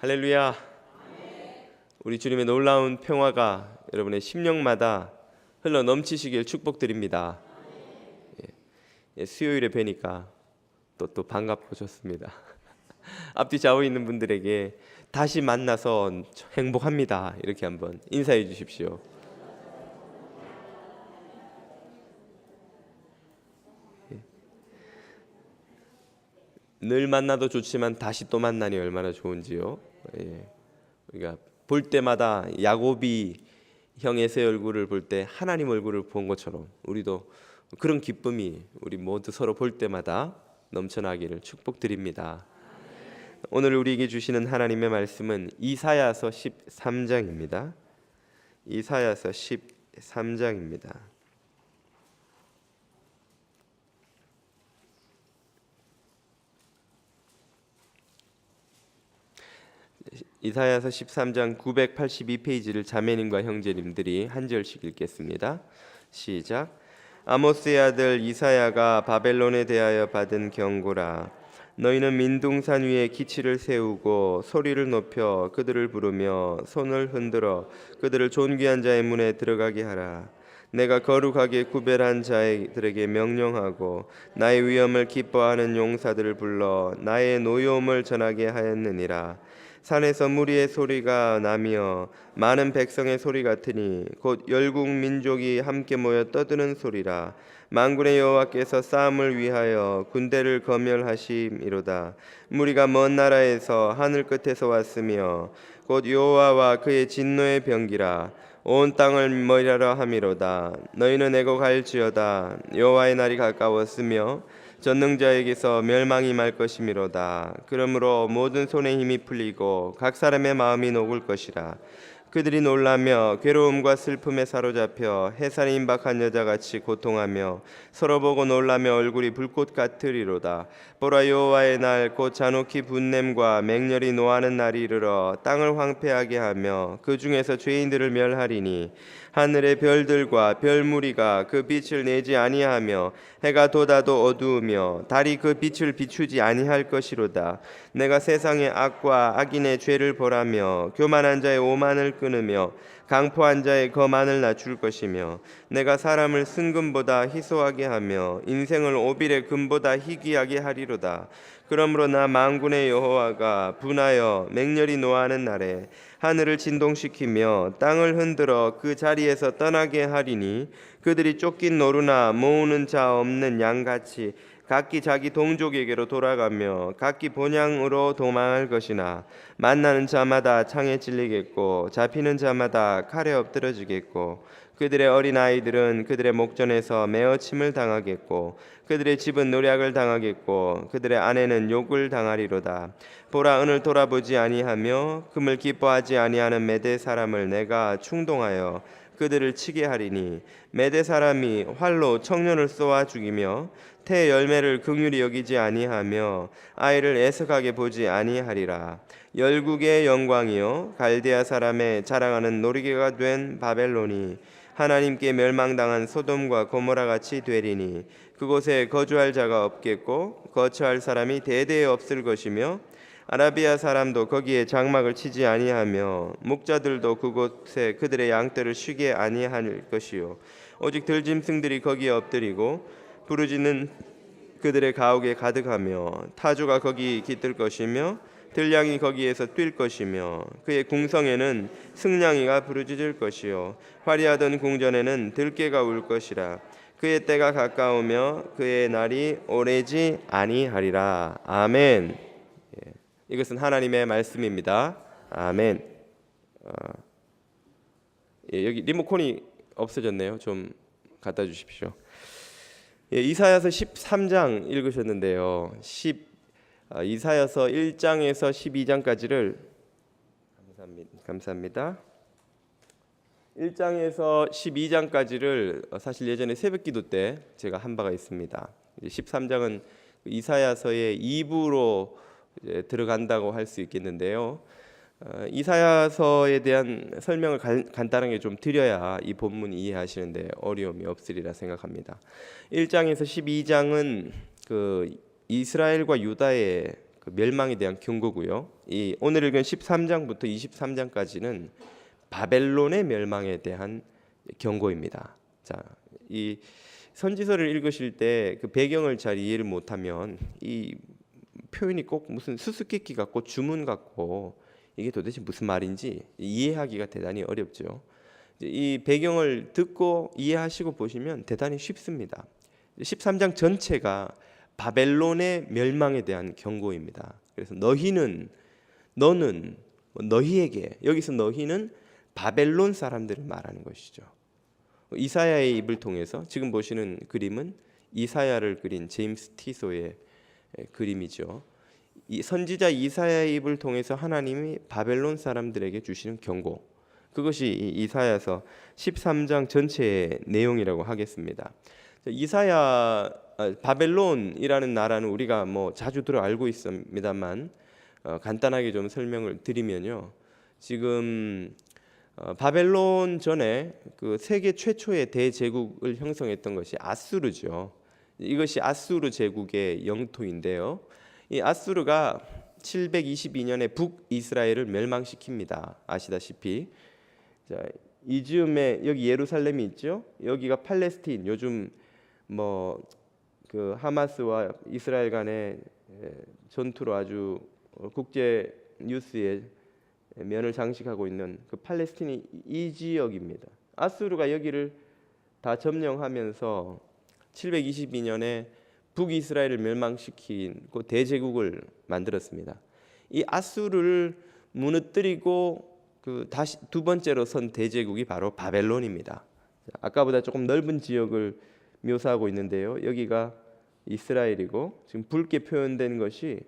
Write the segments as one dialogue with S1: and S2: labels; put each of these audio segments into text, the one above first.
S1: 할렐루야. 우리 주님의 놀라운 평화가 여러분의 심령마다 흘러 넘치시길 축복드립니다. 수요일에 뵈니까 또 반갑고 좋습니다. 앞뒤 좌우에 있는 분들에게 다시 만나서 행복합니다, 이렇게 한번 인사해 주십시오. 늘 만나도 좋지만 다시 또 만나니 얼마나 좋은지요. 우리가 볼 때마다 야곱이 형 에사의 얼굴을 볼 때 하나님 얼굴을 본 것처럼 우리도 그런 기쁨이 우리 모두 서로 볼 때마다 넘쳐나기를 축복드립니다. 오늘 우리에게 주시는 하나님의 말씀은 이사야서 13장입니다. 이사야서 13장입니다. 이사야서 13장 982페이지를 자매님과 형제님들이 한 절씩 읽겠습니다. 시작. 아모스의 아들 이사야가 바벨론에 대하여 받은 경고라. 너희는 민둥산 위에 기치를 세우고 소리를 높여 그들을 부르며 손을 흔들어 그들을 존귀한 자의 문에 들어가게 하라. 내가 거룩하게 구별한 자들에게 명령하고 나의 위엄을 기뻐하는 용사들을 불러 나의 노여움을 전하게 하였느니라. 산에서 무리의 소리가 나며 많은 백성의 소리 같으니 곧 열국 민족이 함께 모여 떠드는 소리라. 만군의 여호와께서 싸움을 위하여 군대를 거멸하심이로다. 무리가 먼 나라에서 하늘 끝에서 왔으며 곧 여호와와 그의 진노의 병기라. 온 땅을 멸하라 함이로다. 너희는 애곡할지어다. 여호와의 날이 가까웠으며 전능자에게서 멸망이 말 것이미로다. 그러므로 모든 손에 힘이 풀리고 각 사람의 마음이 녹을 것이라. 그들이 놀라며 괴로움과 슬픔에 사로잡혀 해산에 임박한 여자같이 고통하며 서로 보고 놀라며 얼굴이 불꽃 같으리로다. 보라, 여호와의 날 곧 잔혹히 분냄과 맹렬히 노하는 날이 이르러 땅을 황폐하게 하며 그 중에서 죄인들을 멸하리니 하늘의 별들과 별무리가 그 빛을 내지 아니하며 해가 돋아도 어두우며 달이 그 빛을 비추지 아니할 것이로다. 내가 세상의 악과 악인의 죄를 벌하며 교만한 자의 오만을 끊으며 강포한 자의 거만을 낮출 것이며 내가 사람을 순금보다 희소하게 하며 인생을 오빌의 금보다 희귀하게 하리로다. 그러므로 나 만군의 여호와가 분하여 맹렬히 노하는 날에 하늘을 진동시키며 땅을 흔들어 그 자리에서 떠나게 하리니 그들이 쫓긴 노루나 모으는 자 없는 양같이 각기 자기 동족에게로 돌아가며 각기 본향으로 도망할 것이나 만나는 자마다 창에 찔리겠고 잡히는 자마다 칼에 엎드러지겠고 그들의 어린 아이들은 그들의 목전에서 메어침을 당하겠고 그들의 집은 노략을 당하겠고 그들의 아내는 욕을 당하리로다. 보라, 은을 돌아보지 아니하며 금을 기뻐하지 아니하는 메대 사람을 내가 충동하여 그들을 치게 하리니 메대 사람이 활로 청년을 쏘아 죽이며 태 열매를 긍휼히 여기지 아니하며 아이를 애석하게 보지 아니하리라. 열국의 영광이요 갈대아 사람의 자랑하는 놀이개가 된 바벨론이 하나님께 멸망당한 소돔과 고모라 같이 되리니 그곳에 거주할 자가 없겠고 거처할 사람이 대대에 없을 것이며 아라비아 사람도 거기에 장막을 치지 아니하며 목자들도 그곳에 그들의 양떼를 쉬게 아니할 것이요 오직 들짐승들이 거기에 엎드리고 부르짖는 그들의 가옥에 가득하며 타주가 거기 깃들 것이며 들량이 거기에서 뛸 것이며 그의 궁성에는 승냥이가 부르짖을 것이요 화려하던 궁전에는 들깨가 울 것이라. 그의 때가 가까우며 그의 날이 오래지 아니하리라. 아멘. 이것은 하나님의 말씀입니다. 아멘. 여기 리모컨이 없어졌네요. 좀 갖다 주십시오. 이사야서 13장 읽으셨는데요. 이사야서 1장에서 12장까지를 감사합니다. 1장에서 12장까지를 사실 예전에 새벽기도 때 제가 한 바가 있습니다. 13장은 이사야서의 2부로 들어간다고 할 수 있겠는데요. 이사야서에 대한 설명을 간단하게 좀 드려야 이 본문 이해하시는데 어려움이 없으리라 생각합니다. 1장에서 12장은 그 이스라엘과 유다의 그 멸망에 대한 경고고요. 이 오늘 읽은 13장부터 23장까지는 바벨론의 멸망에 대한 경고입니다. 자, 이 선지서를 읽으실 때 그 배경을 잘 이해를 못하면 이 표현이 꼭 무슨 수수께끼 같고 주문 같고 이게 도대체 무슨 말인지 이해하기가 대단히 어렵죠. 이 배경을 듣고 이해하시고 보시면 대단히 쉽습니다. 13장 전체가 바벨론의 멸망에 대한 경고입니다. 그래서 너희는, 너는, 너희에게, 여기서 너희는 바벨론 사람들을 말하는 것이죠. 이사야의 입을 통해서 지금 보시는 그림은 이사야를 그린 제임스 티소의 그림이죠. 이 선지자 이사야의 입을 통해서 하나님이 바벨론 사람들에게 주시는 경고, 그것이 이사야서 13장 전체의 내용이라고 하겠습니다. 바벨론이라는 나라는 우리가 뭐 자주 들어 알고 있습니다만 간단하게 좀 설명을 드리면요. 지금 바벨론 전에 그 세계 최초의 대제국을 형성했던 것이 아수르죠. 이것이 아수르 제국의 영토인데요. 이 아수르가 722년에 북이스라엘을 멸망시킵니다. 아시다시피. 자, 이즈음에 여기 예루살렘이 있죠. 여기가 팔레스틴, 요즘 뭐 그 하마스와 이스라엘 간의 전투로 아주 국제 뉴스에 면을 장식하고 있는 그 팔레스틴이 이 지역입니다. 아수르가 여기를 다 점령하면서 722년에 북이스라엘을 멸망시킨 그 대제국을 만들었습니다. 이 아수르를 무너뜨리고 그 다시 두 번째로 선 대제국이 바로 바벨론입니다. 아까보다 조금 넓은 지역을 묘사하고 있는데요. 여기가 이스라엘이고 지금 붉게 표현된 것이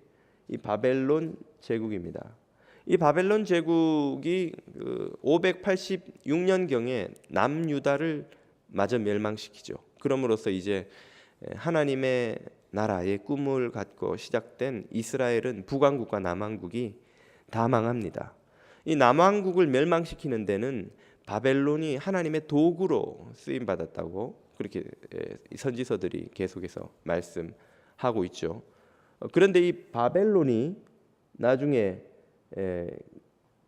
S1: 이 바벨론 제국입니다. 이 바벨론 제국이 586년경에 남유다를 마저 멸망시키죠. 그럼으로써 이제 하나님의 나라의 꿈을 갖고 시작된 이스라엘은 북왕국과 남왕국이 다 망합니다. 이 남왕국을 멸망시키는 데는 바벨론이 하나님의 도구로 쓰임 받았다고 그렇게 선지서들이 계속해서 말씀하고 있죠. 그런데 이 바벨론이 나중에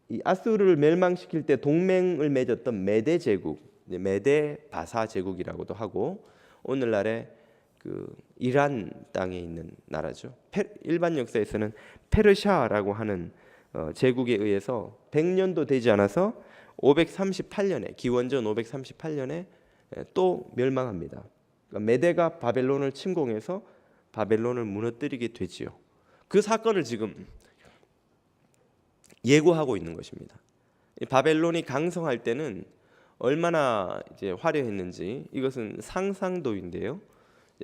S1: 이 아수르를 멸망시킬 때 동맹을 맺었던 메대 제국, 메대 바사 제국이라고도 하고 오늘날의 그 이란 땅에 있는 나라죠. 일반 역사에서는 페르시아라고 하는 제국에 의해서 100년도 되지 않아서 538년에 기원전 538년에 또 멸망합니다. 그러니까 메대가 바벨론을 침공해서 바벨론을 무너뜨리게 되지요. 그 사건을 지금 예고하고 있는 것입니다. 바벨론이 강성할 때는 얼마나 이제 화려했는지 이것은 상상도인데요.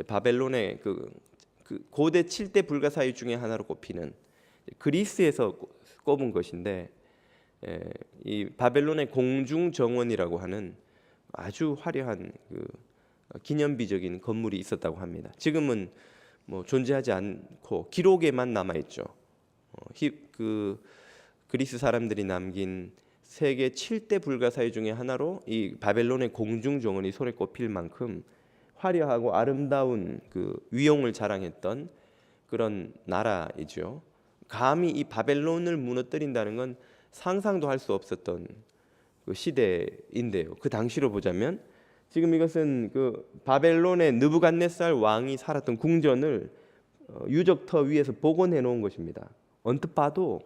S1: 바벨론의 그 고대 7대 불가사의 중에 하나로 꼽히는 그리스에서 꼽은 것인데 이 바벨론의 공중정원이라고 하는 아주 화려한 그 기념비적인 건물이 있었다고 합니다. 지금은 뭐 존재하지 않고 기록에만 남아 있죠. 그 그리스 사람들이 남긴 세계 7대 불가사의 중에 하나로 이 바벨론의 공중정원이 손에 꼽힐 만큼 화려하고 아름다운 그 위용을 자랑했던 그런 나라이죠. 감히 이 바벨론을 무너뜨린다는 건 상상도 할 수 없었던 그 시대인데요. 그 당시로 보자면 지금 이것은 그 바벨론의 느부갓네살 왕이 살았던 궁전을 유적터 위에서 복원해 놓은 것입니다. 언뜻 봐도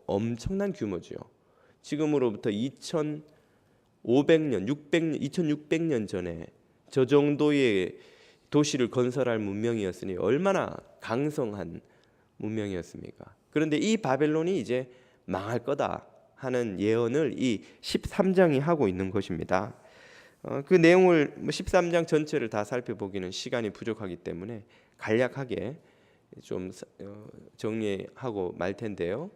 S1: 엄청난 규모죠. 지금으로부터 2500년, 2600년 전에 저 정도의 도시를 건설할 문명이었으니 얼마나 강성한 문명이었습니까? 그런데 이 바벨론이 이제 망할 거다 하는 예언을 이 13장이 하고 있는 것입니다. 그 내용을 13장 전체를 다 살펴보기는 시간이 부족하기 때문에 간략하게 좀 정리하고 말 텐데요.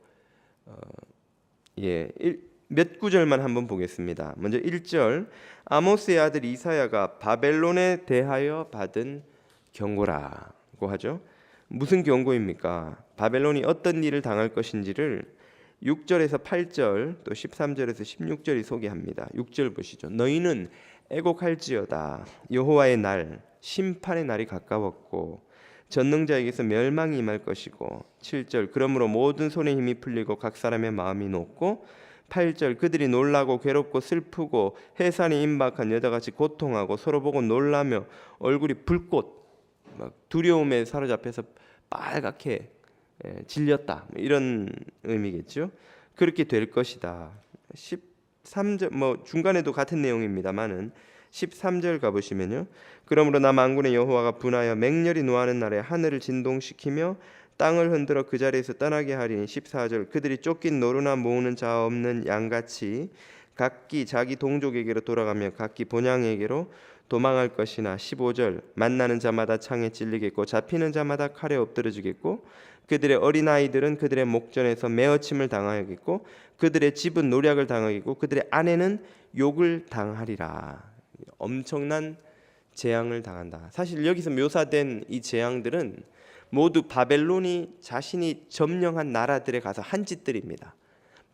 S1: 몇 구절만 한번 보겠습니다. 먼저 1절, 아모스의 아들 이사야가 바벨론에 대하여 받은 경고라고 하죠. 무슨 경고입니까? 바벨론이 어떤 일을 당할 것인지를 6절에서 8절 또 13절에서 16절이 소개합니다. 6절 보시죠. 너희는 애곡할지어다. 여호와의 날, 심판의 날이 가까웠고 전능자에게서 멸망이 임할 것이고 7절 그러므로 모든 손에 힘이 풀리고 각 사람의 마음이 높고 8절 그들이 놀라고 괴롭고 슬프고 해산이 임박한 여자같이 고통하고 서로 보고 놀라며 얼굴이 불꽃 막 두려움에 사로잡혀서 빨갛게 질렸다 이런 의미겠죠. 그렇게 될 것이다. 13절 뭐 중간에도 같은 내용입니다만은 13절 가보시면요. 그러므로 나 만군의 여호와가 분하여 맹렬히 노하는 날에 하늘을 진동시키며 땅을 흔들어 그 자리에서 떠나게 하리니 14절 그들이 쫓긴 노루나 모으는 자 없는 양같이 각기 자기 동족에게로 돌아가며 각기 본향에게로 도망할 것이나 15절 만나는 자마다 창에 찔리겠고 잡히는 자마다 칼에 엎드러지겠고 그들의 어린아이들은 그들의 목전에서 매어침을 당하겠고 그들의 집은 노략을 당하겠고 그들의 아내는 욕을 당하리라. 엄청난 재앙을 당한다. 사실 여기서 묘사된 이 재앙들은 모두 바벨론이 자신이 점령한 나라들에 가서 한 짓들입니다.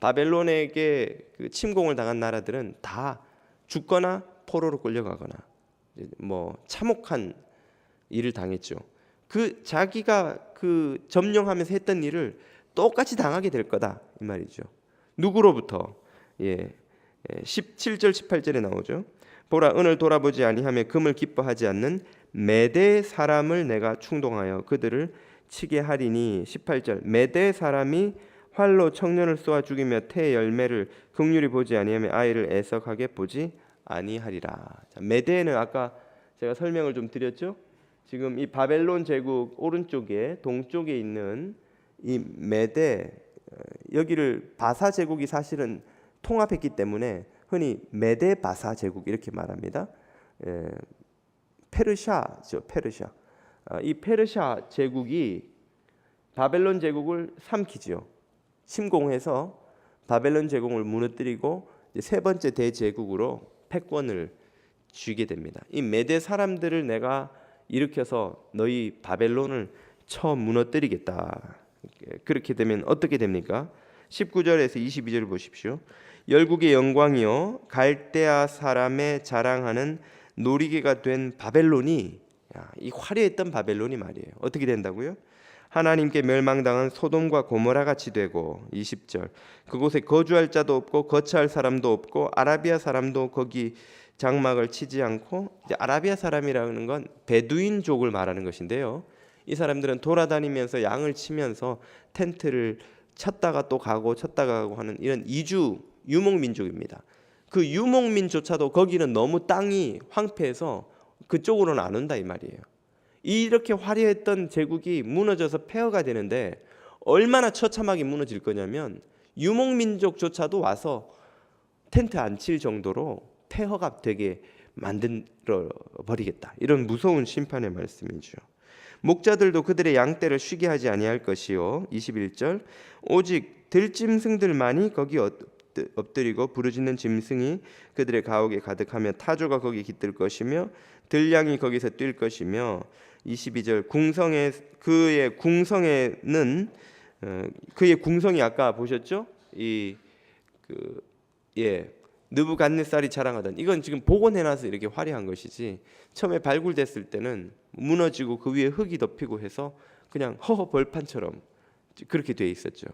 S1: 바벨론에게 그 침공을 당한 나라들은 다 죽거나 포로로 끌려가거나 뭐 참혹한 일을 당했죠. 그 자기가 그 점령하면서 했던 일을 똑같이 당하게 될 거다 이 말이죠. 누구로부터? 17절 18절에 나오죠. 보라 은을 돌아보지 아니하며 금을 기뻐하지 않는 메대 사람을 내가 충동하여 그들을 치게 하리니 18절 메대 사람이 활로 청년을 쏘아 죽이며 태 열매를 긍휼히 보지 아니하며 아이를 애석하게 보지 아니하리라. 자, 메대는 아까 제가 설명을 좀 드렸죠. 지금 이 바벨론 제국 오른쪽에 동쪽에 있는 이 메대 여기를 바사 제국이 사실은 통합했기 때문에 흔히 메대 바사 제국 이렇게 말합니다. 페르시아죠, 페르시아. 이 페르시아 제국이 바벨론 제국을 삼키죠. 침공해서 바벨론 제국을 무너뜨리고 세 번째 대제국으로 패권을 쥐게 됩니다. 이 메대 사람들을 내가 일으켜서 너희 바벨론을 쳐 무너뜨리겠다. 그렇게 되면 어떻게 됩니까? 19절에서 22절 보십시오. 열국의 영광이요 갈대아 사람의 자랑하는 놀이개가 된 바벨론이 이 화려했던 바벨론이 말이에요. 어떻게 된다고요? 하나님께 멸망당한 소돔과 고모라 같이 되고 20절 그곳에 거주할 자도 없고 거처할 사람도 없고 아라비아 사람도 거기 장막을 치지 않고 이제 아라비아 사람이라는 건 베두인족을 말하는 것인데요. 이 사람들은 돌아다니면서 양을 치면서 텐트를 쳤다가 또 가고 쳤다가 가고 하는 이런 이주 유목민족입니다. 그 유목민조차도 거기는 너무 땅이 황폐해서 그쪽으로는 안 온다 이 말이에요. 이렇게 화려했던 제국이 무너져서 폐허가 되는데 얼마나 처참하게 무너질 거냐면 유목민족조차도 와서 텐트 안 칠 정도로 폐허가 되게 만들어 버리겠다. 이런 무서운 심판의 말씀이죠. 목자들도 그들의 양떼를 쉬게 하지 아니할 것이요 21절 오직 들짐승들만이 거기 엎드리고 부르짖는 짐승이 그들의 가옥에 가득하며 타조가 거기 깃들 것이며 들량이 거기서 뛸 것이며 22절 그의 궁성이 아까 보셨죠? 느부갓네살이 자랑하던 이건 지금 복원해놔서 이렇게 화려한 것이지 처음에 발굴됐을 때는 무너지고 그 위에 흙이 덮이고 해서 그냥 허허 벌판처럼 그렇게 돼 있었죠.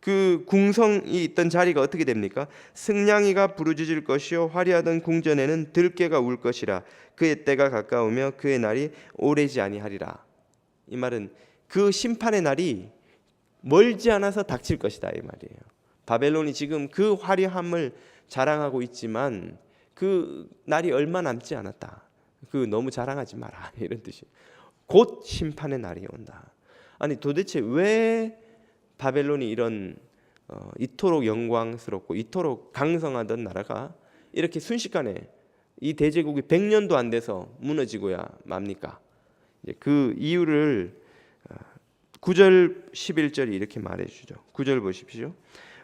S1: 그 궁성이 있던 자리가 어떻게 됩니까? 승냥이가 부르짖을 것이요 화려하던 궁전에는 들깨가 울 것이라 그의 때가 가까우며 그의 날이 오래지 아니하리라. 이 말은 그 심판의 날이 멀지 않아서 닥칠 것이다 이 말이에요. 바벨론이 지금 그 화려함을 자랑하고 있지만 그 날이 얼마 남지 않았다. 그 너무 자랑하지 마라 이런 뜻이. 곧 심판의 날이 온다. 아니 도대체 왜 바벨론이 이런 이토록 영광스럽고 이토록 강성하던 나라가 이렇게 순식간에 이 대제국이 100년도 안 돼서 무너지고야 맙니까? 그 이유를 9절 11절이 이렇게 말해주죠. 9절 보십시오.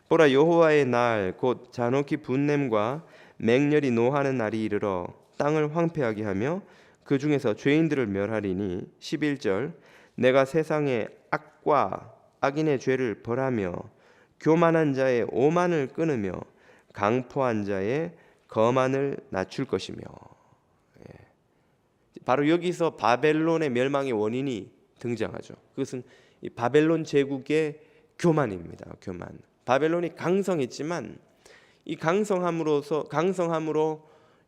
S1: 보라 여호와의 날 곧 잔혹히 분냄과 맹렬히 노하는 날이 이르러 땅을 황폐하게 하며 그 중에서 죄인들을 멸하리니 11절 내가 세상의 악과 악인의 죄를 벌하며 교만한 자의 오만을 끊으며 강포한 자의 거만을 낮출 것이며 바로 여기서 바벨론의 멸망의 원인이 등장하죠. 그것은 이 바벨론 제국의 교만입니다. 교만. 바벨론이 강성했지만 이 강성함으로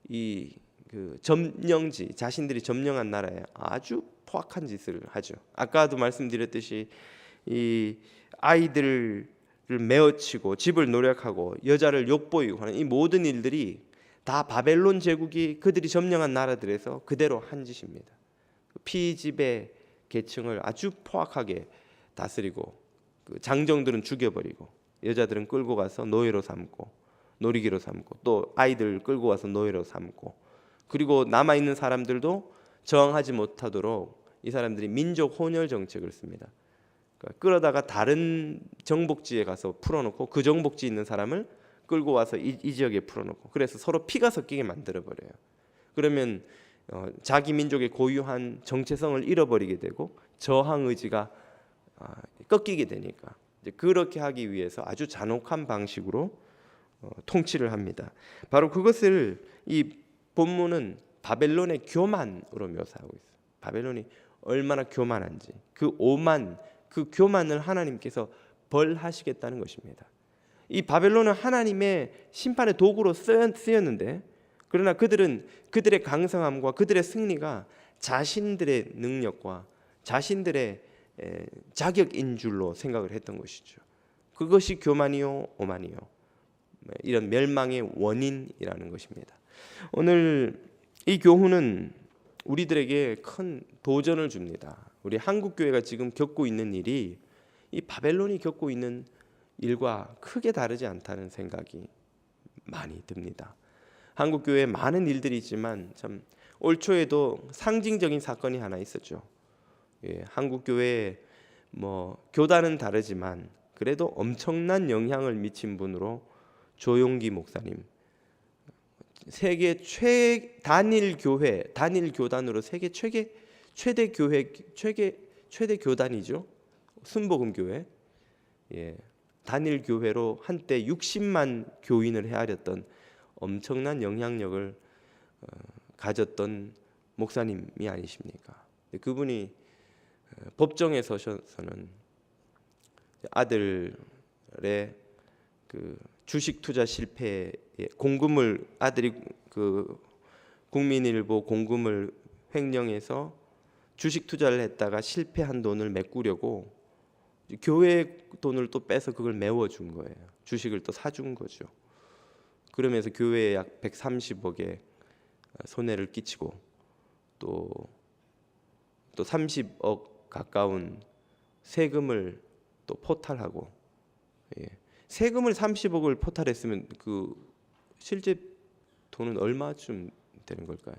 S1: 이 그 점령지, 자신들이 점령한 나라에 아주 포악한 짓을 하죠. 아까도 말씀드렸듯이 이 아이들을 메어치고 집을 노략하고 여자를 욕보이고 하는 이 모든 일들이 다 바벨론 제국이 그들이 점령한 나라들에서 그대로 한 짓입니다. 피지배 계층을 아주 포악하게 다스리고 그 장정들은 죽여버리고 여자들은 끌고 가서 노예로 삼고 놀이기로 삼고 또 아이들 끌고 와서 노예로 삼고 그리고 남아있는 사람들도 저항하지 못하도록 이 사람들이 민족 혼혈 정책을 씁니다. 그러니까 끌어다가 다른 정복지에 가서 풀어놓고 그 정복지 있는 사람을 끌고 와서 이 지역에 풀어놓고 그래서 서로 피가 섞이게 만들어버려요. 그러면 자기 민족의 고유한 정체성을 잃어버리게 되고 저항 의지가 꺾이게 되니까 이제 그렇게 하기 위해서 아주 잔혹한 방식으로 통치를 합니다. 바로 그것을 이 본문은 바벨론의 교만으로 묘사하고 있어요. 바벨론이 얼마나 교만한지 그 오만, 그 교만을 하나님께서 벌하시겠다는 것입니다. 이 바벨론은 하나님의 심판의 도구로 쓰였는데 그러나 그들은 그들의 강성함과 그들의 승리가 자신들의 능력과 자신들의 자격인 줄로 생각을 했던 것이죠. 그것이 교만이요 오만이요 이런 멸망의 원인이라는 것입니다. 오늘 이 교훈은 우리들에게 큰 도전을 줍니다. 우리 한국 교회가 지금 겪고 있는 일이 이 바벨론이 겪고 있는 일과 크게 다르지 않다는 생각이 많이 듭니다. 한국 교회에 많은 일들이 있지만 참 올 초에도 상징적인 사건이 하나 있었죠. 한국 교회에 교단은 다르지만 그래도 엄청난 영향을 미친 분으로 조용기 목사님, 세계 단일 교단으로 세계 최대 교단이죠. 순복음 교회. 단일 교회로 한때 60만 교인을 헤아렸던 엄청난 영향력을 가졌던 목사님이 아니십니까? 그분이 법정에 서셔서는 아들의 그 주식 투자 실패에 공금을 아들이 그 국민일보 공금을 횡령해서 주식 투자를 했다가 실패한 돈을 메꾸려고 교회 돈을 또 빼서 그걸 메워준 거예요. 주식을 또 사준 거죠. 그러면서 교회에 약 130억의 손해를 끼치고 또 30억 가까운 세금을 또 포탈하고 세금을 30억을 포탈했으면 그 실제 돈은 얼마쯤 되는 걸까요?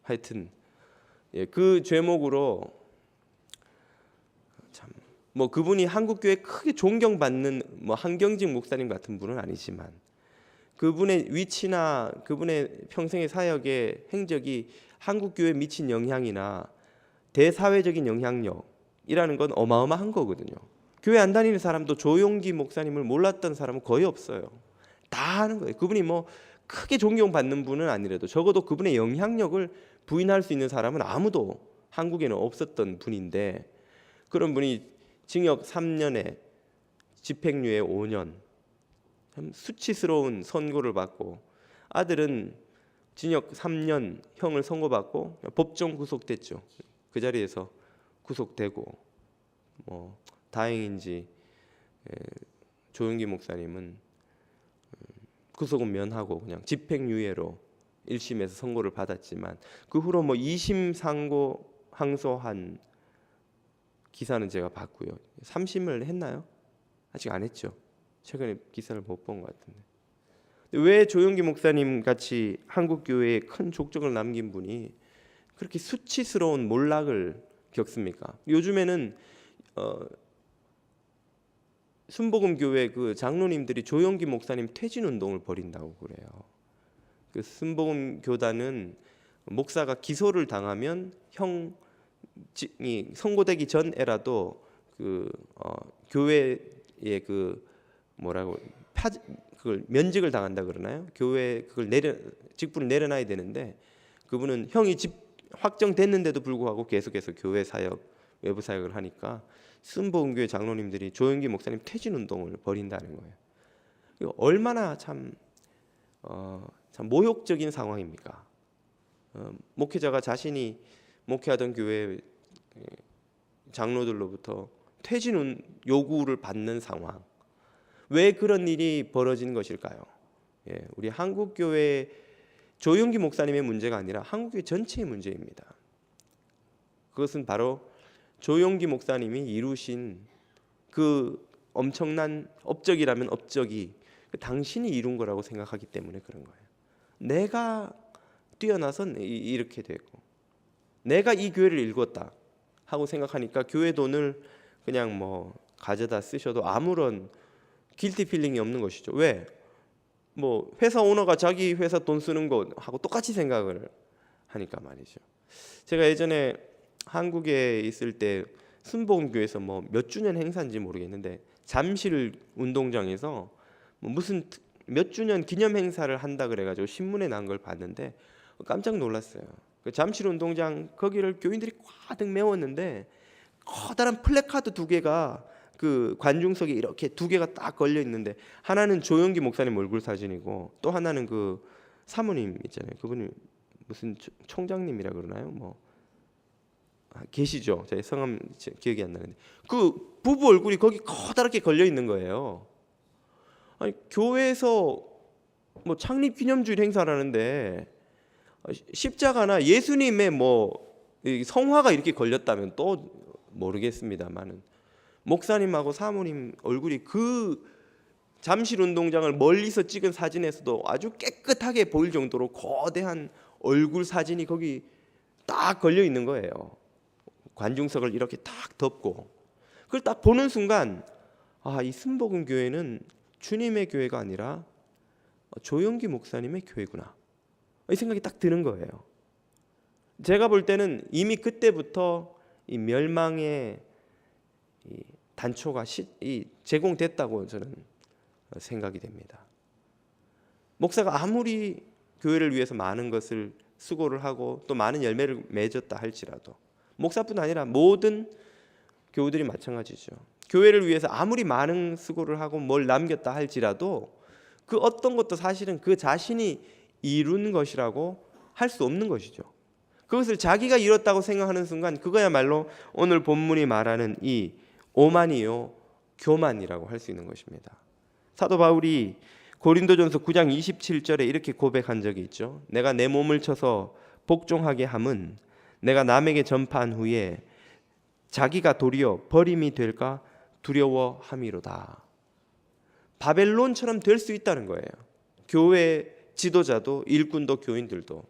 S1: 하여튼 그 죄목으로 참 그분이 한국 교회에 크게 존경받는 한경직 목사님 같은 분은 아니지만 그분의 위치나 그분의 평생의 사역의 행적이 한국 교회에 미친 영향이나 대사회적인 영향력이라는 건 어마어마한 거거든요. 교회 안 다니는 사람도 조용기 목사님을 몰랐던 사람은 거의 없어요. 다 아는 거예요. 그분이 크게 존경받는 분은 아니라도 적어도 그분의 영향력을 부인할 수 있는 사람은 아무도 한국에는 없었던 분인데 그런 분이 징역 3년에 집행유예 5년 참 수치스러운 선고를 받고 아들은 징역 3년 형을 선고받고 법정 구속됐죠. 그 자리에서 구속되고 다행인지 조용기 목사님은 구속은 면하고 그냥 집행유예로 1심에서 선고를 받았지만 그 후로 2심 상고 항소한 기사는 제가 봤고요. 3심을 했나요? 아직 안 했죠. 최근에 기사를 못 본 것 같은데. 왜 조용기 목사님 같이 한국 교회에 큰 족적을 남긴 분이 그렇게 수치스러운 몰락을 겪습니까? 요즘에는 순복음 교회 그 장로님들이 조용기 목사님 퇴진 운동을 벌인다고 그래요. 그 순복음 교단은 목사가 기소를 당하면 형이 선고되기 전에라도 교회에 그걸 면직을 당한다 그러나요? 교회 그걸 직분을 내려놔야 되는데 그분은 형이 확정됐는데도 불구하고 계속해서 교회 사역 외부 사역을 하니까 순복음교회 장로님들이 조영기 목사님 퇴진 운동을 벌인다는 거예요. 이거 얼마나 참 모욕적인 상황입니까? 목회자가 자신이 목회하던 교회 장로들로부터 퇴진 요구를 받는 상황. 왜 그런 일이 벌어진 것일까요? 우리 한국교회 조영기 목사님의 문제가 아니라 한국교회 전체의 문제입니다. 그것은 바로 조영기 목사님이 이루신 그 엄청난 업적이라면 업적이 당신이 이룬 거라고 생각하기 때문에 그런 거예요. 내가 뛰어나서 이렇게 되고 내가 이 교회를 일궜다 하고 생각하니까 교회 돈을 그냥 뭐 가져다 쓰셔도 아무런 길티 필링이 없는 것이죠. 왜? 뭐 회사 오너가 자기 회사 돈 쓰는 거하고 똑같이 생각을 하니까 말이죠. 제가 예전에 한국에 있을 때 순복음교회에서 뭐 몇 주년 행사인지 모르겠는데 잠실 운동장에서 뭐 무슨 몇 주년 기념 행사를 한다 그래가지고 신문에 난 걸 봤는데 깜짝 놀랐어요. 그 잠실 운동장 거기를 교인들이 꽉 메웠는데 커다란 플래카드 2개가 그 관중석에 이렇게 2개가 딱 걸려 있는데 하나는 조영기 목사님 얼굴 사진이고 또 하나는 그 사모님 있잖아요. 그분이 무슨 총장님이라 그러나요? 뭐 계시죠? 제 성함 기억이 안 나는데 그 부부 얼굴이 거기 커다랗게 걸려 있는 거예요. 아니 교회에서 뭐 창립 기념주일 행사를 하는데 십자가나 예수님의 뭐 성화가 이렇게 걸렸다면 또 모르겠습니다만은 목사님하고 사모님 얼굴이 그 잠실 운동장을 멀리서 찍은 사진에서도 아주 깨끗하게 보일 정도로 거대한 얼굴 사진이 거기 딱 걸려 있는 거예요. 관중석을 이렇게 딱 덮고 그걸 딱 보는 순간 이 순복음 교회는 주님의 교회가 아니라 조영기 목사님의 교회구나 이 생각이 딱 드는 거예요. 제가 볼 때는 이미 그때부터 이 멸망의 이 단초가 제공됐다고 저는 생각이 됩니다. 목사가 아무리 교회를 위해서 많은 것을 수고를 하고 또 많은 열매를 맺었다 할지라도 목사뿐 아니라 모든 교우들이 마찬가지죠. 교회를 위해서 아무리 많은 수고를 하고 뭘 남겼다 할지라도 그 어떤 것도 사실은 그 자신이 이룬 것이라고 할 수 없는 것이죠. 그것을 자기가 이뤘다고 생각하는 순간 그거야말로 오늘 본문이 말하는 이 오만이요 교만이라고 할 수 있는 것입니다. 사도 바울이 고린도전서 9장 27절에 이렇게 고백한 적이 있죠. 내가 내 몸을 쳐서 복종하게 함은 내가 남에게 전파한 후에 자기가 도리어 버림이 될까 두려워함이로다. 바벨론처럼 될 수 있다는 거예요. 교회 지도자도 일꾼도 교인들도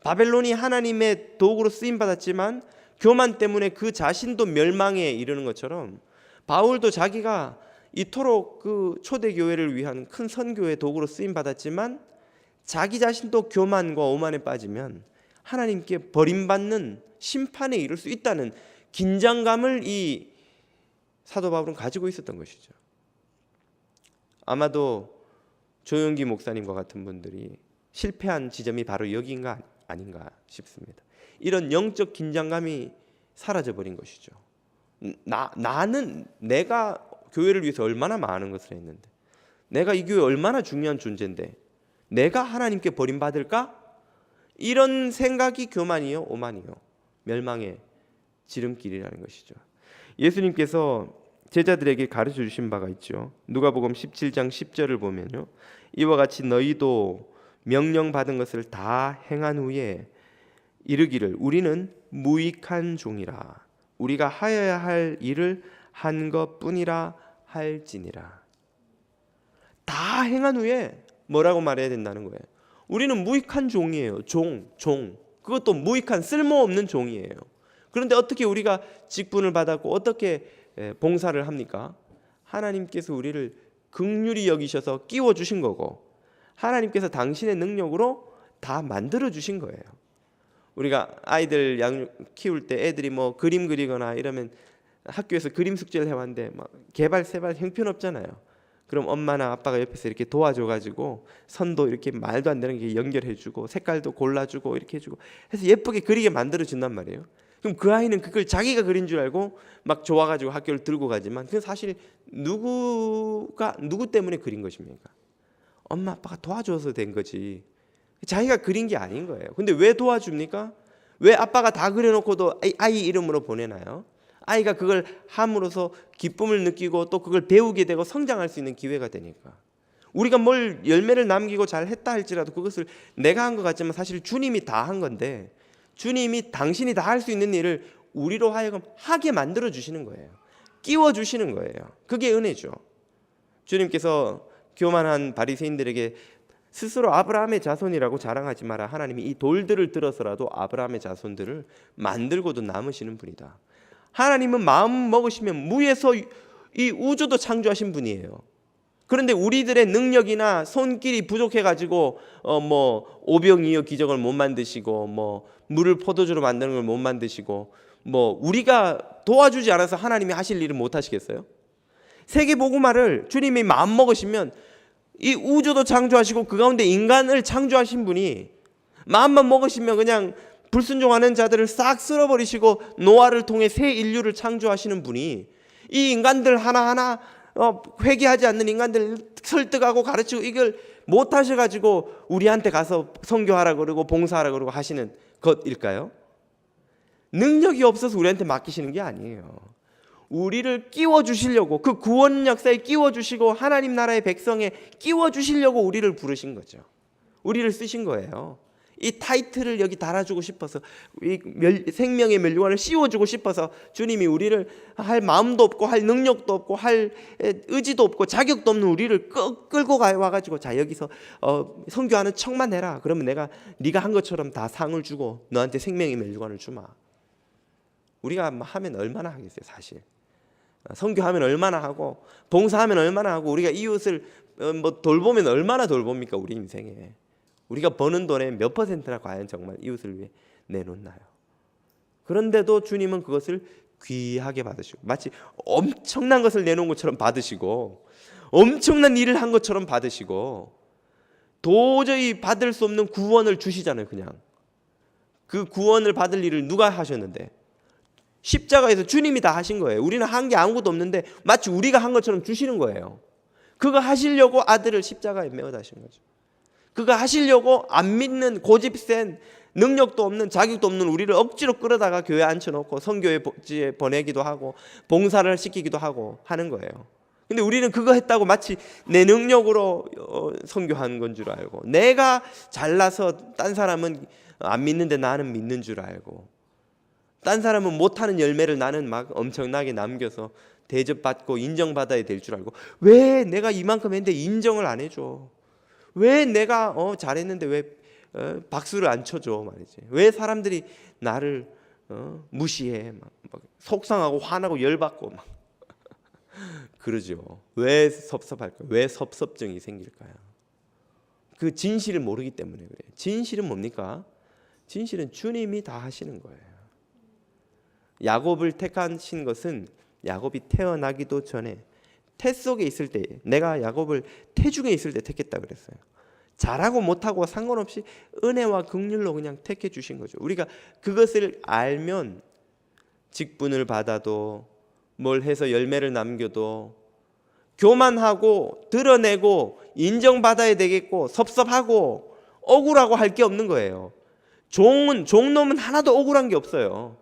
S1: 바벨론이 하나님의 도구로 쓰임 받았지만 교만 때문에 그 자신도 멸망에 이르는 것처럼 바울도 자기가 이토록 그 초대교회를 위한 큰 선교의 도구로 쓰임 받았지만 자기 자신도 교만과 오만에 빠지면 하나님께 버림받는 심판에 이를 수 있다는 긴장감을 이 사도 바울은 가지고 있었던 것이죠. 아마도 조영기 목사님과 같은 분들이 실패한 지점이 바로 여기인가 아닌가 싶습니다. 이런 영적 긴장감이 사라져버린 것이죠. 나는 내가 교회를 위해서 얼마나 많은 것을 했는데 내가 이 교회 얼마나 중요한 존재인데 내가 하나님께 버림받을까? 이런 생각이 교만이요 오만이요 멸망의 지름길이라는 것이죠. 예수님께서 제자들에게 가르쳐 주신 바가 있죠. 누가복음 17장 10절을 보면요. 이와 같이 너희도 명령받은 것을 다 행한 후에 이르기를 우리는 무익한 종이라 우리가 하여야 할 일을 한 것뿐이라 할지니라. 다 행한 후에 뭐라고 말해야 된다는 거예요. 우리는 무익한 종이에요. 종. 그것도 무익한 쓸모없는 종이에요. 그런데 어떻게 우리가 직분을 받았고 어떻게 봉사를 합니까? 하나님께서 우리를 긍휼히 여기셔서 끼워 주신 거고 하나님께서 당신의 능력으로 다 만들어 주신 거예요. 우리가 아이들 키울 때 애들이 뭐 그림 그리거나 이러면 학교에서 그림 숙제를 해왔는데 막 개발 세발 형편없잖아요. 그럼 엄마나 아빠가 옆에서 이렇게 도와줘가지고 선도 이렇게 말도 안 되는 게 연결해주고 색깔도 골라주고 이렇게 해주고 해서 예쁘게 그리게 만들어준단 말이에요. 그럼 그 아이는 그걸 자기가 그린 줄 알고 막 좋아가지고 학교를 들고 가지만 그 사실 누구 때문에 그린 것입니까? 엄마 아빠가 도와줘서 된 거지 자기가 그린 게 아닌 거예요. 근데 왜 도와줍니까? 왜 아빠가 다 그려놓고도 아이 이름으로 보내나요? 아이가 그걸 함으로써 기쁨을 느끼고 또 그걸 배우게 되고 성장할 수 있는 기회가 되니까. 우리가 뭘 열매를 남기고 잘했다 할지라도 그것을 내가 한 것 같지만 사실 주님이 다 한 건데 주님이 당신이 다 할 수 있는 일을 우리로 하여금 하게 만들어 주시는 거예요. 끼워 주시는 거예요. 그게 은혜죠. 주님께서 교만한 바리새인들에게 스스로 아브라함의 자손이라고 자랑하지 마라. 하나님이 이 돌들을 들어서라도 아브라함의 자손들을 만들고도 남으시는 분이다. 하나님은 마음 먹으시면 무에서 이 우주도 창조하신 분이에요. 그런데 우리들의 능력이나 손길이 부족해가지고 뭐 오병이어 기적을 못 만드시고 뭐 물을 포도주로 만드는 걸 못 만드시고 뭐 우리가 도와주지 않아서 하나님이 하실 일을 못 하시겠어요? 세계복음화를 주님이 마음 먹으시면 이 우주도 창조하시고 그 가운데 인간을 창조하신 분이 마음만 먹으시면 그냥 불순종하는 자들을 싹 쓸어버리시고 노아를 통해 새 인류를 창조하시는 분이 이 인간들 하나하나 회개하지 않는 인간들 설득하고 가르치고 이걸 못 하셔가지고 우리한테 가서 선교하라 그러고 봉사하라 그러고 하시는 것일까요? 능력이 없어서 우리한테 맡기시는 게 아니에요. 우리를 끼워주시려고 그 구원 역사에 끼워주시고 하나님 나라의 백성에 끼워주시려고 우리를 부르신 거죠. 우리를 쓰신 거예요. 이 타이틀을 여기 달아주고 싶어서 이 생명의 멸류관을 씌워주고 싶어서 주님이 우리를 할 마음도 없고 할 능력도 없고 할 의지도 없고 자격도 없는 우리를 끌고 와가지고 자 여기서 선교하는 척만 해라. 그러면 내가 네가 한 것처럼 다 상을 주고 너한테 생명의 멸류관을 주마. 우리가 하면 얼마나 하겠어요 사실. 선교하면 얼마나 하고 봉사하면 얼마나 하고 우리가 이웃을 뭐 돌보면 얼마나 돌봅니까 우리 인생에. 우리가 버는 돈의 몇 퍼센트나 과연 정말 이웃을 위해 내놓나요? 그런데도 주님은 그것을 귀하게 받으시고 마치 엄청난 것을 내놓은 것처럼 받으시고 엄청난 일을 한 것처럼 받으시고 도저히 받을 수 없는 구원을 주시잖아요. 그냥 그 구원을 받을 일을 누가 하셨는데 십자가에서 주님이 다 하신 거예요. 우리는 한 게 아무것도 없는데 마치 우리가 한 것처럼 주시는 거예요. 그거 하시려고 아들을 십자가에 매어 다신 거죠. 그거 하시려고 안 믿는 고집센 능력도 없는 자격도 없는 우리를 억지로 끌어다가 교회에 앉혀놓고 선교에 보내기도 하고 봉사를 시키기도 하고 하는 거예요. 근데 우리는 그거 했다고 마치 내 능력으로 선교하는 건 줄 알고 내가 잘나서 딴 사람은 안 믿는데 나는 믿는 줄 알고 딴 사람은 못하는 열매를 나는 막 엄청나게 남겨서 대접받고 인정받아야 될 줄 알고 왜 내가 이만큼 했는데 인정을 안 해줘? 왜 내가 잘했는데 왜 박수를 안 쳐줘 말이지? 왜 사람들이 나를 무시해? 막 속상하고 화나고 열받고 막 그러죠. 왜 섭섭할까요? 왜 섭섭증이 생길까요? 그 진실을 모르기 때문에 그래요. 진실은 뭡니까? 진실은 주님이 다 하시는 거예요. 야곱을 택하신 것은 야곱이 태어나기도 전에 태 속에 있을 때 내가 야곱을 태중에 있을 때 택했다 그랬어요. 잘하고 못하고 상관없이 은혜와 긍휼로 그냥 택해 주신 거죠. 우리가 그것을 알면 직분을 받아도 뭘 해서 열매를 남겨도 교만하고 드러내고 인정받아야 되겠고 섭섭하고 억울하고 할 게 없는 거예요. 종놈은 하나도 억울한 게 없어요.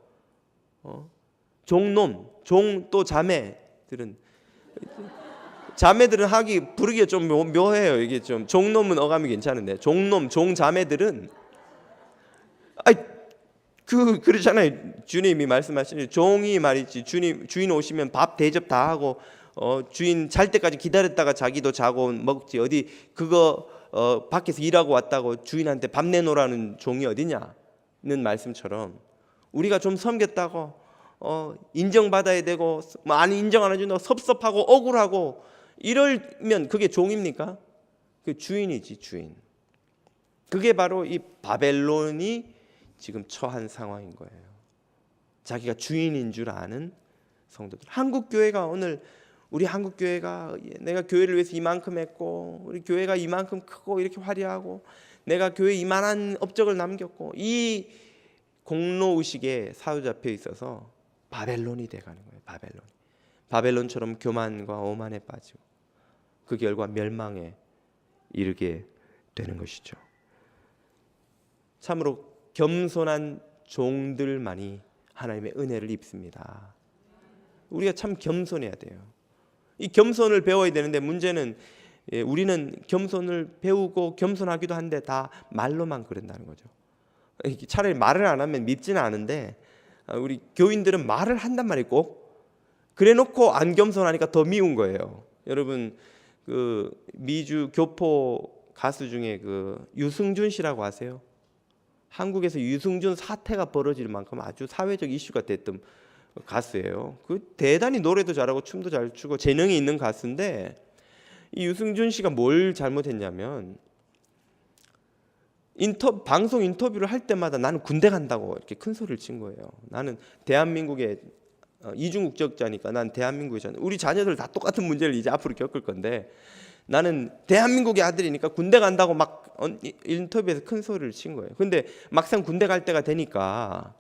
S1: 종놈, 종 또 자매들은 부르기가 좀 묘해요. 이게 좀 종놈은 어감이 괜찮은데 종놈, 종자매들은 그러잖아요. 주님이 말씀하시는 종이 말이지 주인 오시면 밥 대접 다 하고 주인 잘 때까지 기다렸다가 자기도 자고 먹지 어디 그거 밖에서 일하고 왔다고 주인한테 밥 내놓으라는 종이 어디냐는 말씀처럼 우리가 좀 섬겼다고 인정받아야 되고 안 인정 안 해준다고 섭섭하고 억울하고 이러면 그게 종입니까? 그 주인이지 주인. 그게 바로 이 바벨론이 지금 처한 상황인 거예요. 자기가 주인인 줄 아는 성도들. 한국 교회가 오늘 우리 한국 교회가 내가 교회를 위해서 이만큼 했고 우리 교회가 이만큼 크고 이렇게 화려하고 내가 교회에 이만한 업적을 남겼고 이 공로의식에 사로잡혀 있어서 바벨론이 돼가는 거예요. 바벨론처럼 교만과 오만에 빠지고 그 결과 멸망에 이르게 되는 것이죠. 참으로 겸손한 종들만이 하나님의 은혜를 입습니다. 우리가 참 겸손해야 돼요. 이 겸손을 배워야 되는데 문제는 우리는 겸손을 배우고 겸손하기도 한데 다 말로만 그런다는 거죠. 차라리 말을 안 하면 밉지는 않은데 우리 교인들은 말을 한단 말이에요. 꼭 그래놓고 안 겸손하니까 더 미운 거예요. 여러분 그 미주 교포 가수 중에 그 유승준 씨라고 아세요? 한국에서 유승준 사태가 벌어질 만큼 아주 사회적 이슈가 됐던 가수예요. 그 대단히 노래도 잘하고 춤도 잘 추고 재능이 있는 가수인데 이 유승준 씨가 뭘 잘못했냐면 방송 인터뷰를 할 때마다 나는 군대 간다고 이렇게 큰 소리를 친 거예요. 나는 대한민국의 이중국적자니까 난 대한민국의 우리 자녀들 다 똑같은 문제를 이제 앞으로 겪을 건데 나는 대한민국의 아들이니까 군대 간다고 막 인터뷰에서 큰 소리를 친 거예요. 근데 막상 군대 갈 때가 되니까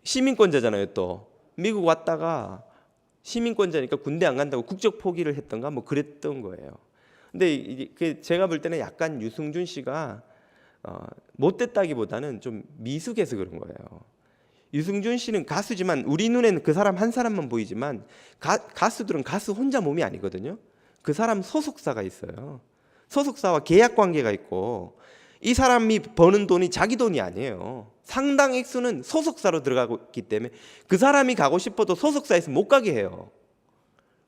S1: 시민권자잖아요. 또 미국 왔다가 시민권자니까 군대 안 간다고 국적 포기를 했던가 뭐 그랬던 거예요. 근데 제가 볼 때는 약간 유승준 씨가 못됐다기보다는 좀 미숙해서 그런 거예요. 유승준 씨는 가수지만 우리 눈에는 그 사람 한 사람만 보이지만 가수들은 가수 혼자 몸이 아니거든요. 그 사람 소속사가 있어요. 소속사와 계약 관계가 있고 이 사람이 버는 돈이 자기 돈이 아니에요. 상당 액수는 소속사로 들어가고 있기 때문에 그 사람이 가고 싶어도 소속사에서 못 가게 해요.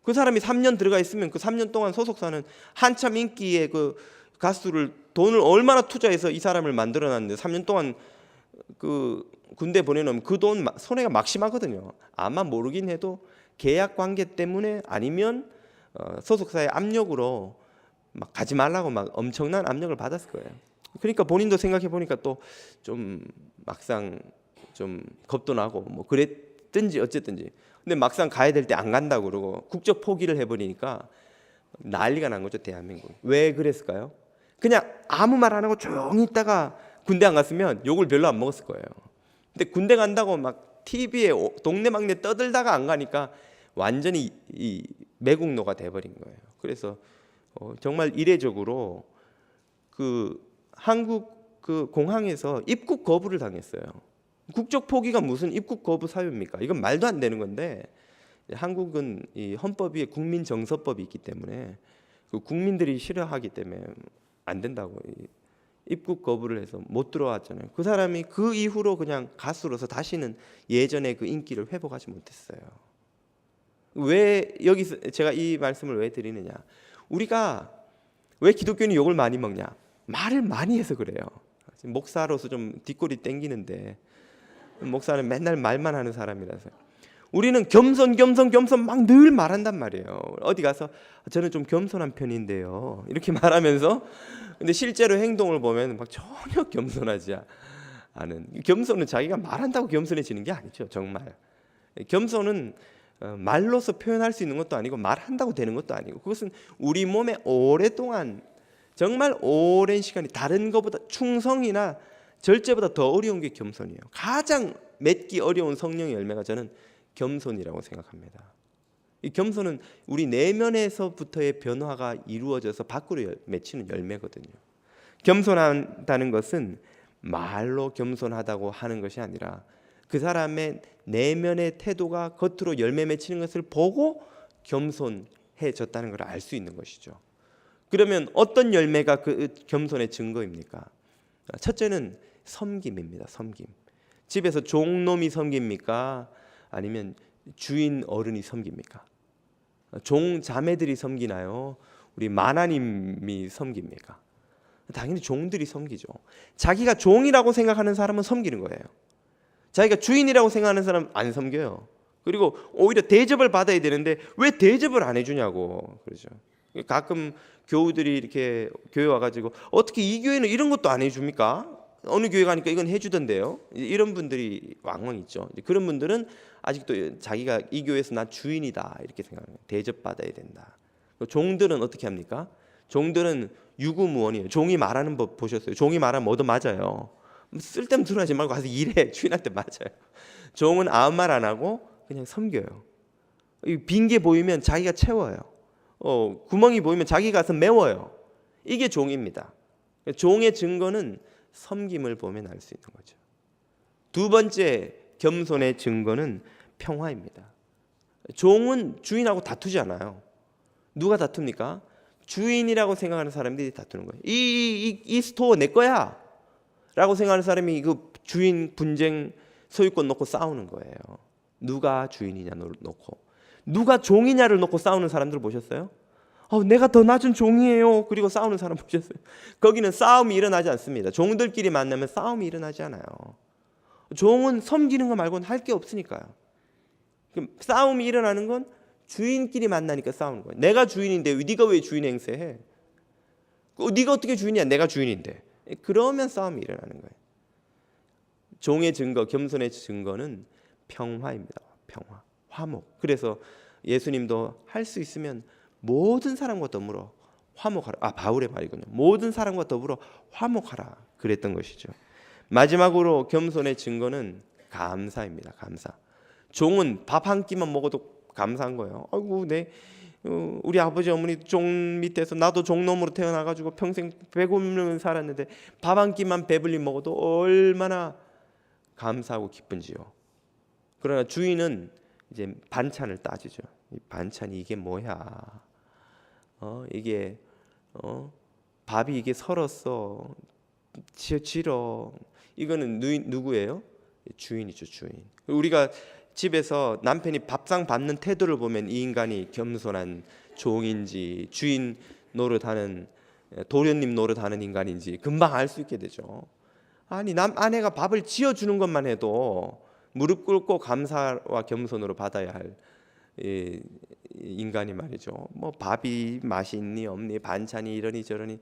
S1: 그 사람이 3년 들어가 있으면 그 3년 동안 소속사는 한참 인기의 그 가수를 돈을 얼마나 투자해서 이 사람을 만들어놨는데 3년 동안 그 군대 보내놓으면 그 돈 손해가 막심하거든요. 아마 모르긴 해도 계약 관계 때문에 아니면 소속사의 압력으로 막 가지 말라고 막 엄청난 압력을 받았을 거예요. 그러니까 본인도 생각해 보니까 또 좀 막상 좀 겁도 나고 뭐 그랬든지 어쨌든지 근데 막상 가야 될 때 안 간다고 그러고 국적 포기를 해버리니까 난리가 난 거죠. 대한민국. 왜 그랬을까요? 그냥 아무 말 안 하고 조용히 있다가 군대 안 갔으면 욕을 별로 안 먹었을 거예요. 근데 군대 간다고 막 TV에 동네방네 떠들다가 안 가니까 완전히 이 매국노가 돼버린 거예요. 그래서 정말 이례적으로 그 한국 그 공항에서 입국 거부를 당했어요. 국적 포기가 무슨 입국 거부 사유입니까? 이건 말도 안 되는 건데 한국은 이 헌법 위에 국민정서법이 있기 때문에 그 국민들이 싫어하기 때문에 안 된다고 입국 거부를 해서 못 들어왔잖아요. 그 사람이 그 이후로 그냥 가수로서 다시는 예전의 그 인기를 회복하지 못했어요. 왜 여기서 제가 이 말씀을 왜 드리느냐? 우리가 왜 기독교인이 욕을 많이 먹냐? 말을 많이 해서 그래요. 목사로서 좀 뒷골이 땡기는데 목사는 맨날 말만 하는 사람이라서 우리는 겸손 막 늘 말한단 말이에요. 어디 가서 저는 좀 겸손한 편인데요 이렇게 말하면서 근데 실제로 행동을 보면 막 전혀 겸손하지 않은. 겸손은 자기가 말한다고 겸손해지는 게 아니죠. 정말 겸손은 말로서 표현할 수 있는 것도 아니고 말한다고 되는 것도 아니고 그것은 우리 몸에 오랫동안 정말 오랜 시간이 다른 것보다 충성이나 절제보다 더 어려운 게 겸손이에요. 가장 맺기 어려운 성령의 열매가 저는 겸손이라고 생각합니다. 이 겸손은 우리 내면에서부터의 변화가 이루어져서 밖으로 맺히는 열매거든요. 겸손한다는 것은 말로 겸손하다고 하는 것이 아니라 그 사람의 내면의 태도가 겉으로 열매 맺히는 것을 보고 겸손해졌다는 걸 알 수 있는 것이죠. 그러면 어떤 열매가 그 겸손의 증거입니까? 첫째는 섬김입니다. 섬김. 집에서 종놈이 섬깁니까? 아니면 주인 어른이 섬깁니까? 종 자매들이 섬기나요? 우리 마나님이 섬깁니까? 당연히 종들이 섬기죠. 자기가 종이라고 생각하는 사람은 섬기는 거예요. 자기가 주인이라고 생각하는 사람은 안 섬겨요. 그리고 오히려 대접을 받아야 되는데 왜 대접을 안 해주냐고 그러죠. 가끔 교우들이 이렇게 교회 와가지고 어떻게 이 교회는 이런 것도 안 해줍니까? 어느 교회 가니까 이건 해주던데요. 이런 분들이 왕왕 있죠. 그런 분들은 아직도 자기가 이 교회에서 나 주인이다 이렇게 생각해요. 대접받아야 된다. 종들은 어떻게 합니까? 종들은 유구무원이에요. 종이 말하는 법 보셨어요? 종이 말하면 뭐도 맞아요. 쓸데없는 소리 하지 말고 가서 일해. 주인한테 맞아요. 종은 아무 말 안 하고 그냥 섬겨요. 빈 게 보이면 자기가 채워요. 구멍이 보이면 자기 가서 메워요. 이게 종입니다. 종의 증거는 섬김을 보면 알 수 있는 거죠. 두 번째 겸손의 증거는 평화입니다. 종은 주인하고 다투지 않아요. 누가 다툽니까? 주인이라고 생각하는 사람들이 다투는 거예요. 이 스토어 내 거야 라고 생각하는 사람이 그 주인 분쟁 소유권 놓고 싸우는 거예요. 누가 주인이냐 놓고, 누가 종이냐를 놓고 싸우는 사람들 보셨어요? 내가 더 낮은 종이에요. 그리고 싸우는 사람 보셨어요? 거기는 싸움이 일어나지 않습니다. 종들끼리 만나면 싸움이 일어나지 않아요. 종은 섬기는 거 말고는 할 게 없으니까요. 그럼 싸움이 일어나는 건 주인끼리 만나니까 싸우는 거예요. 내가 주인인데 네가 왜 주인 행세해? 네가 어떻게 주인이야? 내가 주인인데. 그러면 싸움이 일어나는 거예요. 종의 증거, 겸손의 증거는 평화입니다. 평화, 화목. 그래서 예수님도 할 수 있으면 모든 사람과 더불어 화목하라. 바울의 말이군요. 모든 사람과 더불어 화목하라 그랬던 것이죠. 마지막으로 겸손의 증거는 감사입니다. 감사. 종은 밥 한 끼만 먹어도 감사한 거예요. 아이고, 우리 아버지 어머니 종 밑에서 나도 종놈으로 태어나가지고 평생 배고픔을 살았는데 밥 한 끼만 배불리 먹어도 얼마나 감사하고 기쁜지요. 그러나 주인은 이제 반찬을 따지죠. 이 반찬이 이게 뭐야? 이게 밥이 이게 설었어. 질어. 이거는 누구예요? 주인이죠, 주인. 우리가 집에서 남편이 밥상 받는 태도를 보면 이 인간이 겸손한 종인지 주인 노릇하는 도련님 노릇하는 인간인지 금방 알 수 있게 되죠. 아니, 아내가 밥을 지어주는 것만 해도 무릎 꿇고 감사와 겸손으로 받아야 할 인간이 말이죠. 뭐 밥이 맛이 있니 없니 반찬이 이러니 저러니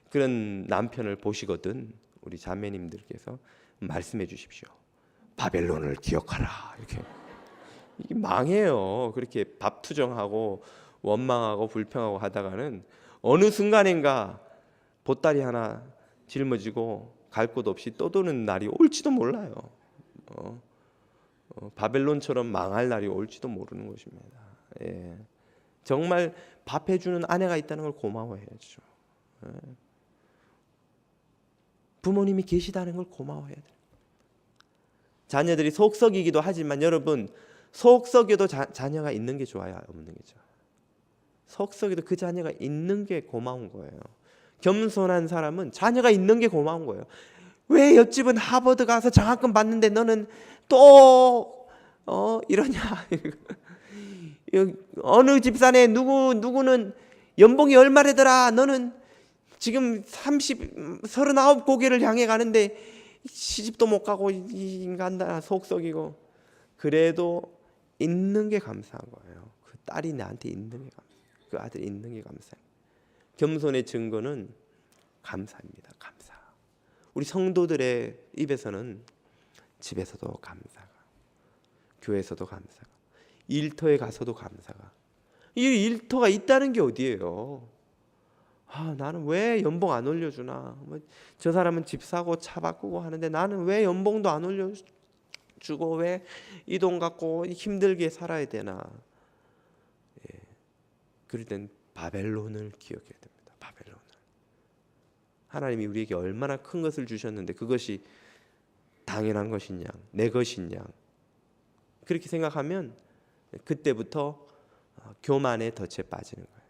S1: 그런 남편을 보시거든 우리 자매님들께서 말씀해 주십시오. 바벨론을 기억하라. 이렇게 이게 망해요. 그렇게 밥 투정하고 원망하고 불평하고 하다가는 어느 순간인가 보따리 하나 짊어지고 갈 곳 없이 떠도는 날이 올지도 몰라요. 바벨론처럼 망할 날이 올지도 모르는 것입니다. 예. 정말 밥 해주는 아내가 있다는 걸 고마워해야죠. 예. 부모님이 계시다는 걸 고마워해야 돼요. 자녀들이 속썩이기도 하지만 여러분, 속썩여도 자녀가 있는 게 좋아요, 없는 게 좋아요? 속썩여도 그 자녀가 있는 게 고마운 거예요. 겸손한 사람은 자녀가 있는 게 고마운 거예요. 왜 옆집은 하버드 가서 장학금 받는데 너는 또 이러냐? 어느 집사네 누구는 연봉이 얼마래더라. 너는 지금 39 고개를 향해 가는데 시집도 못 가고 이 인간다 속썩이고. 그래도 있는 게 감사한 거예요. 그 딸이 나한테 있는 게 감사해요. 그 아들이 있는 게 감사해요. 겸손의 증거는 감사입니다. 감사. 우리 성도들의 입에서는 집에서도 감사가, 교회에서도 감사가, 일터에 가서도 감사가. 이 일터가 있다는 게 어디예요? 나는 왜 연봉 안 올려주나? 저 사람은 집 사고 차 바꾸고 하는데 나는 왜 연봉도 안 올려주고 왜 이 돈 갖고 힘들게 살아야 되나? 예. 그럴 땐 바벨론을 기억해야 됩니다. 바벨론을. 하나님이 우리에게 얼마나 큰 것을 주셨는데 그것이 당연한 것이냐, 내 것이냐, 그렇게 생각하면 그때부터 교만의 덫에 빠지는 거예요.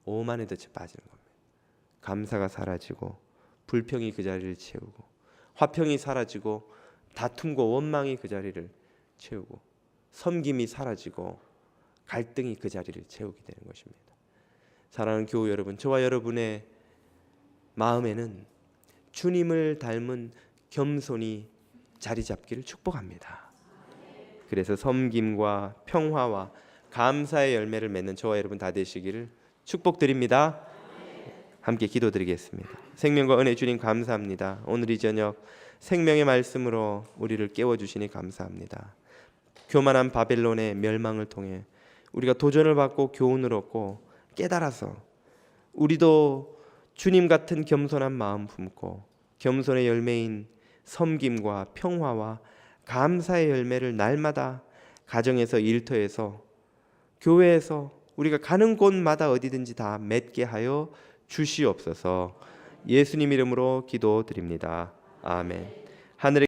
S1: 오만의 덫에 빠지는 겁니다. 감사가 사라지고 불평이 그 자리를 채우고 화평이 사라지고 다툼과 원망이 그 자리를 채우고 섬김이 사라지고 갈등이 그 자리를 채우게 되는 것입니다. 사랑하는 교우 여러분, 저와 여러분의 마음에는 주님을 닮은 겸손이 자리 잡기를 축복합니다. 그래서 섬김과 평화와 감사의 열매를 맺는 저와 여러분 다 되시기를 축복드립니다. 함께 기도드리겠습니다. 생명과 은혜 주님 감사합니다. 오늘 이 저녁 생명의 말씀으로 우리를 깨워주시니 감사합니다. 교만한 바벨론의 멸망을 통해 우리가 도전을 받고 교훈을 얻고 깨달아서 우리도 주님 같은 겸손한 마음 품고 겸손의 열매인 섬김과 평화와 감사의 열매를 날마다 가정에서, 일터에서, 교회에서, 우리가 가는 곳마다 어디든지 다 맺게 하여 주시옵소서. 예수님 이름으로 기도드립니다. 아멘. 하늘의